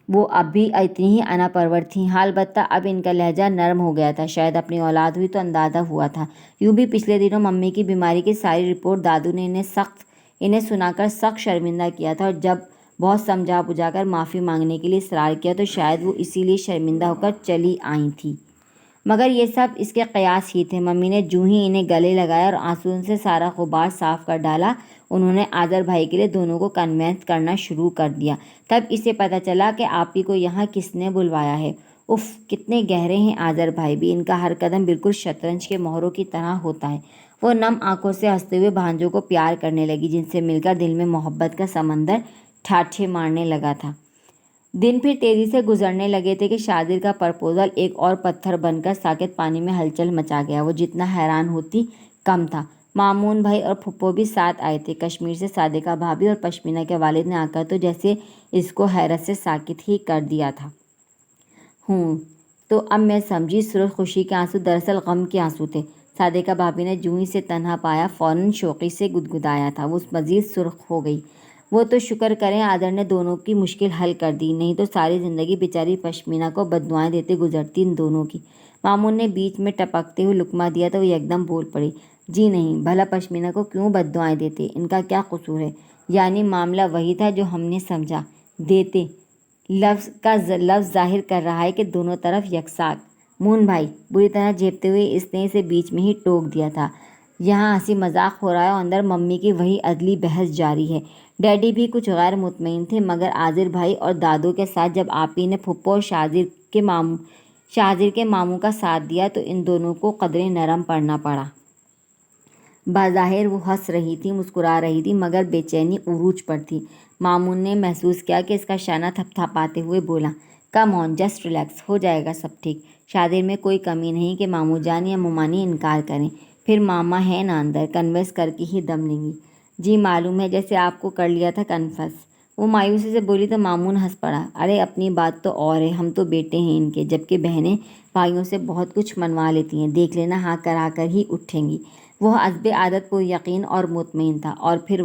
وہ اب بھی اتنی ہی انا پرور تھیں، البتہ اب ان کا لہجہ نرم ہو گیا تھا۔ شاید اپنی اولاد ہوئی تو اندازہ ہوا تھا۔ یوں بھی پچھلے دنوں ممی کی بیماری کی ساری رپورٹ دادو نے انہیں سنا کر سخت شرمندہ کیا تھا، اور جب بہت سمجھا بجھا کر معافی مانگنے کے لیے اصرار کیا تو شاید وہ اسی لیے شرمندہ ہو کر چلی آئی تھیں۔ مگر یہ سب اس کے قیاس ہی تھے۔ ممی نے جوں ہی انہیں گلے لگایا اور آنسوؤں سے سارا غبار صاف کر ڈالا، انہوں نے آذر بھائی کے لیے دونوں کو کنوینس کرنا شروع کر دیا۔ تب اسے پتہ چلا کہ آپی کو یہاں کس نے بلوایا ہے۔ اف، کتنے گہرے ہیں آذر بھائی بھی، ان کا ہر قدم بالکل شطرنج کے مہروں کی طرح ہوتا ہے۔ وہ نم آنکھوں سے ہنستے ہوئے بھانجوں کو پیار کرنے لگی، جن سے مل کر دل میں محبت کا سمندر ٹھاٹھے مارنے لگا تھا۔ دن پھر تیزی سے گزرنے لگے تھے کہ شادر کا پرپوزل ایک اور پتھر بن کر ساکت پانی میں ہلچل مچا گیا۔ وہ جتنا حیران ہوتی کم تھا۔ مامون بھائی اور پھپھو بھی ساتھ آئے تھے۔ کشمیر سے صادقہ بھابھی اور پشمینہ کے والد نے آ کر تو جیسے اس کو حیرت سے ساکت ہی کر دیا تھا۔ تو اب میں سمجھی، سرخ خوشی کے آنسو دراصل غم کے آنسو تھے۔ صادقہ بھابھی نے جوں ہی سے تنہا پایا فوراً شوقی سے گدگدایا تھا۔ وہ مزید سرخ ہو گئی۔ وہ تو شکر کریں آذر نے دونوں کی مشکل حل کر دی، نہیں تو ساری زندگی بیچاری پشمینہ کو بددعائیں دیتے گزرتی ان دونوں کی۔ مامون نے بیچ میں ٹپکتے ہوئے لقمہ دیا تو وہ یکدم بول پڑی، جی نہیں، بھلا پشمینہ کو کیوں بددعائیں دیتے، ان کا کیا قصور ہے؟ یعنی معاملہ وہی تھا جو ہم نے سمجھا۔ دیتے لفظ ظاہر کر رہا ہے کہ دونوں طرف یکساں۔ مون بھائی، بری طرح جھیپتے ہوئے اس نے اسے بیچ میں ہی ٹوک دیا تھا، یہاں ہنسی مذاق ہو رہا ہے اور اندر ممی کی وہی عدلی بحث جاری ہے۔ ڈیڈی بھی کچھ غیر مطمئن تھے، مگر آذر بھائی اور دادو کے ساتھ جب آپی نے پھپھو اور شاذر کے ماموں کا ساتھ دیا تو ان دونوں کو قدرے نرم پڑنا پڑا۔ بظاہر وہ ہنس رہی تھی، مسکرا رہی تھی، مگر بے چینی عروج پر تھی۔ مامون نے محسوس کیا کہ اس کا شانہ تھپتھپاتے ہوئے بولا، کم آن، جسٹ ریلیکس، ہو جائے گا سب ٹھیک۔ شادر میں کوئی کمی نہیں کہ ماموں جان یا ممانی انکار کریں، پھر ماما ہے نا اندر، کنفیس کر کے ہی دم لیں گی۔ جی معلوم ہے، جیسے آپ کو کر لیا تھا کنفیس، وہ مایوسی سے بولی تو مامون ہنس پڑا، ارے اپنی بات تو اور ہے، ہم تو بیٹے ہیں ان کے، جبکہ بہنیں بھائیوں سے بہت کچھ منوا لیتی ہیں، دیکھ لینا ہاں کرا کر ہی اٹھیں گی۔ وہ حسب عادت پر یقین اور مطمئن تھا، اور پھر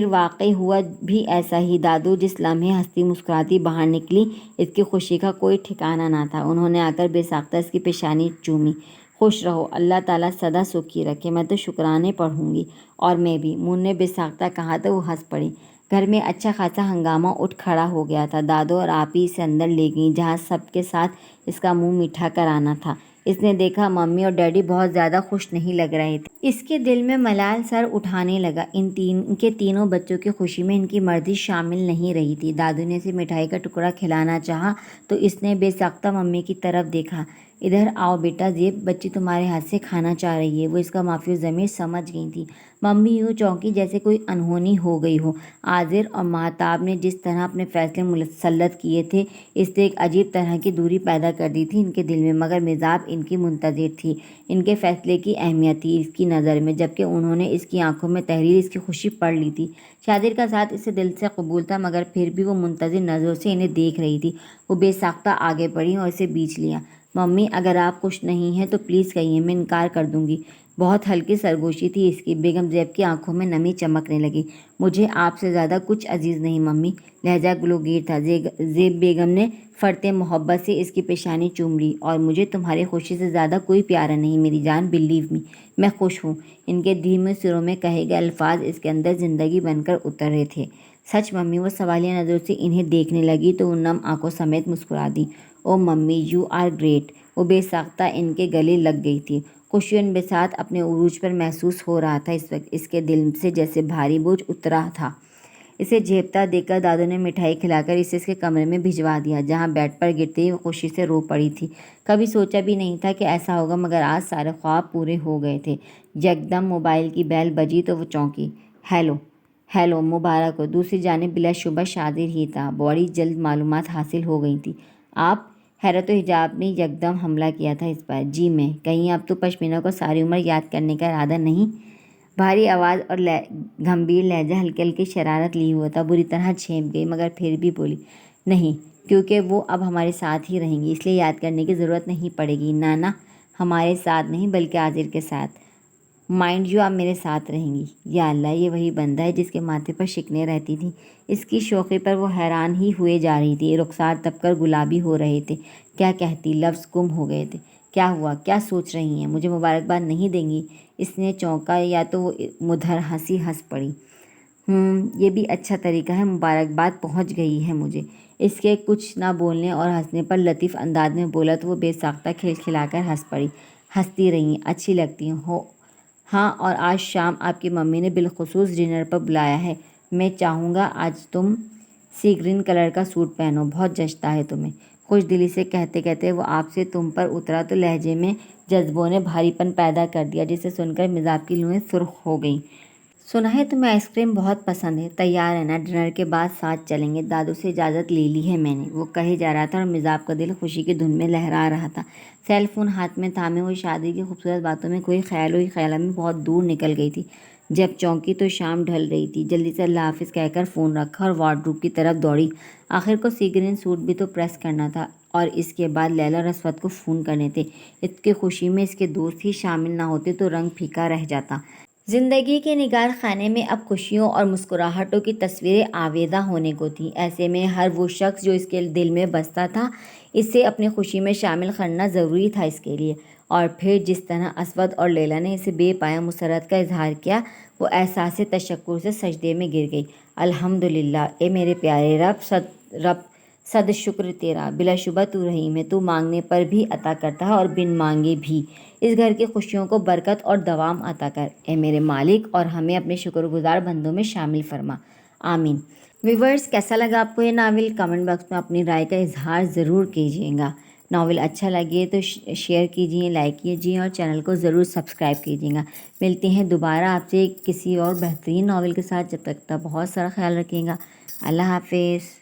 واقعی ہوا بھی ایسا ہی۔ دادو جس لمحے ہنستی مسکراتی باہر نکلی، اس کی خوشی کا کوئی ٹھکانہ نہ تھا۔ انہوں نے آ کر بے ساختہ اس کی پیشانی چومی۔ خوش رہو، اللہ تعالیٰ سدا سکھی رکھے، میں تو شکرانے پڑھوں گی۔ اور میں بھی، مون نے بے ساختہ کہا تو وہ ہنس پڑی۔ گھر میں اچھا خاصا ہنگامہ اٹھ کھڑا ہو گیا تھا۔ دادو اور آپی اسے اندر لے گئیں، جہاں سب کے ساتھ اس کا منہ میٹھا کرانا تھا۔ اس نے دیکھا ممی اور ڈیڈی بہت زیادہ خوش نہیں لگ رہے تھے۔ اس کے دل میں ملال سر اٹھانے لگا، ان کے تینوں بچوں کی خوشی میں ان کی مرضی شامل نہیں رہی تھی۔ دادو نے اسے مٹھائی کا ٹکڑا کھلانا چاہا تو اس نے بے ساختہ ممی کی طرف دیکھا، ادھر آؤ بیٹا زیب، بچی تمہارے ہاتھ سے کھانا چاہ رہی ہے۔ وہ اس کا معافی ضمیر سمجھ گئی تھی۔ ممی یوں چونکی جیسے کوئی انہونی ہو گئی ہو۔ عاذر اور مہتاب نے جس طرح اپنے فیصلے مسلط کیے تھے، اس سے ایک عجیب طرح کی دوری پیدا کر دی تھی ان کے دل میں، مگر مزاج ان کی منتظر تھی۔ ان کے فیصلے کی اہمیت تھی اس کی نظر میں، جبکہ انہوں نے اس کی آنکھوں میں تحریر اس کی خوشی پڑھ لی تھی۔ شادر کا ساتھ اسے دل سے قبول تھا، مگر پھر بھی وہ منتظر نظروں سے انہیں دیکھ رہی تھی۔ وہ بے ساختہ آگے بڑھی اور اسے بیچ لیا۔ ممی اگر آپ خوش نہیں ہیں تو پلیز کہیے، میں انکار کر دوں گی۔ بہت ہلکی سرگوشی تھی اس کی۔ بیگم زیب کی آنکھوں میں نمی چمکنے لگی۔ مجھے آپ سے زیادہ کچھ عزیز نہیں ممی۔ لہجہ گلوگیر تھا۔ زیب بیگم نے فرتے محبت سے اس کی پیشانی چوم لی۔ اور مجھے تمہاری خوشی سے زیادہ کوئی پیارا نہیں میری جان، بلیو می، میں خوش ہوں۔ ان کے دھیمے سروں میں کہے گئے الفاظ اس کے اندر زندگی بن کر اتر رہے تھے۔ سچ ممی؟ وہ سوالیہ نظروں سے انہیں دیکھنے لگی تو نم آنکھوں سمیت مسکرا دی۔ او ممی، یو آر گریٹ۔ وہ بے ساختہ ان کے گلے لگ گئی تھی۔ خوشی و انبساط اپنے عروج پر محسوس ہو رہا تھا اس وقت۔ اس کے دل سے جیسے بھاری بوجھ اترا تھا۔ اسے جھیپتا دیکھ کر دادو نے مٹھائی کھلا کر اسے اس کے کمرے میں بھجوا دیا، جہاں بیڈ پر گرتے ہی وہ خوشی سے رو پڑی تھی۔ کبھی سوچا بھی نہیں تھا کہ ایسا ہوگا، مگر آج سارے خواب پورے ہو گئے تھے۔ یکدم موبائل کی بیل بجی تو وہ چونکی۔ ہیلو، مبارک ہو۔ دوسری جانب بلا شبہ شادر ہی تھا۔ بڑی جلد معلومات حاصل ہو گئی تھیں۔ آپ؟ حیرت و حجاب نے یکدم حملہ کیا تھا اس پر۔ جی میں۔ کہیں اب تو پشمینہ کو ساری عمر یاد کرنے کا ارادہ نہیں؟ بھاری آواز اور گھمبیر لہجہ ہلکی ہلکی شرارت لی ہوا تھا۔ بری طرح چھینپ گئی، مگر پھر بھی بولی، نہیں، کیونکہ وہ اب ہمارے ساتھ ہی رہیں گی، اس لیے یاد کرنے کی ضرورت نہیں پڑے گی۔ نانا، ہمارے ساتھ نہیں بلکہ عاذر کے ساتھ۔ مائنڈ یو، آپ میرے ساتھ رہیں گی۔ یا اللہ، یہ وہی بندہ ہے جس کے ماتھے پر شکنیں رہتی تھیں۔ اس کی شوخی پر وہ حیران ہی ہوئے جا رہی تھی۔ رخسار تپ کر گلابی ہو رہے تھے۔ کیا کہتی؟ لفظ گم ہو گئے تھے۔ کیا ہوا؟ کیا سوچ رہی ہیں؟ مجھے مبارکباد نہیں دیں گی؟ اس نے چونکا، یا تو وہ مدھر ہنس پڑی۔ یہ بھی اچھا طریقہ ہے، مبارکباد پہنچ گئی ہے مجھے۔ اس کے کچھ نہ بولنے اور ہنسنے پر لطیف انداز میں بولا تو وہ بے ساختہ کھلکھلا کر ہنس پڑی۔ ہنستی رہی، اچھی لگتی ہو۔ ہاں، اور آج شام آپ کی ممی نے بالخصوص ڈنر پر بلایا ہے۔ میں چاہوں گا آج تم سی گرین کلر کا سوٹ پہنو، بہت جچتا ہے تمہیں۔ خوش دلی سے کہتے کہتے وہ آپ سے تم پر اترا تو لہجے میں جذبوں نے بھاری پن پیدا کر دیا، جسے سن کر مزاج کی لوئیں سرخ ہو گئیں۔ سنا ہے تمہیں آئس کریم بہت پسند ہے، تیار ہے نا؟ ڈنر کے بعد ساتھ چلیں گے۔ دادو سے اجازت لے لی ہے میں نے، وہ کہے جا رہا تھا اور مزاج کا دل خوشی کی دھن میں لہرا رہا تھا۔ سیل فون ہاتھ میں تھامے وہ شادی کی خوبصورت باتوں میں کوئی خیال ہی خیال میں بہت دور نکل گئی تھی۔ جب چونکی تو شام ڈھل رہی تھی۔ جلدی سے اللہ حافظ کہہ کر فون رکھا اور وارڈروب کی طرف دوڑی۔ آخر کو سی گرین سوٹ بھی تو پریس کرنا تھا، اور اس کے بعد لیلا اور اسود کو فون کرنے تھے۔ اس کی خوشی میں اس کے دوست ہی شامل نہ ہوتے تو رنگ پھیکا رہ جاتا۔ زندگی کے نگار خانے میں اب خوشیوں اور مسکراہٹوں کی تصویریں آویزاں ہونے کو تھیں۔ ایسے میں ہر وہ شخص جو اس کے دل میں بستا تھا، اسے اپنی خوشی میں شامل کرنا ضروری تھا اس کے لیے۔ اور پھر جس طرح اسود اور لیلا نے اسے بے پایہ مسرت کا اظہار کیا، وہ احساس تشکر سے سجدے میں گر گئی۔ الحمدللہ، اے میرے پیارے رب، صد شکر تیرا، بلا شبہ تو رحیم ہے، تو مانگنے پر بھی عطا کرتا ہے اور بن مانگے بھی۔ اس گھر کی خوشیوں کو برکت اور دوام عطا کر، اے میرے مالک، اور ہمیں اپنے شکر گزار بندوں میں شامل فرما، آمین۔ ویورز، کیسا لگا آپ کو یہ ناول؟ کمنٹ باکس میں اپنی رائے کا اظہار ضرور کیجیے گا۔ ناول اچھا لگے تو شیئر کیجیے، لائک کیجیے اور چینل کو ضرور سبسکرائب کیجیے گا۔ ملتے ہیں دوبارہ آپ سے کسی اور بہترین ناول کے ساتھ۔ جب تک بہت سارا خیال رکھیے گا۔ اللہ حافظ۔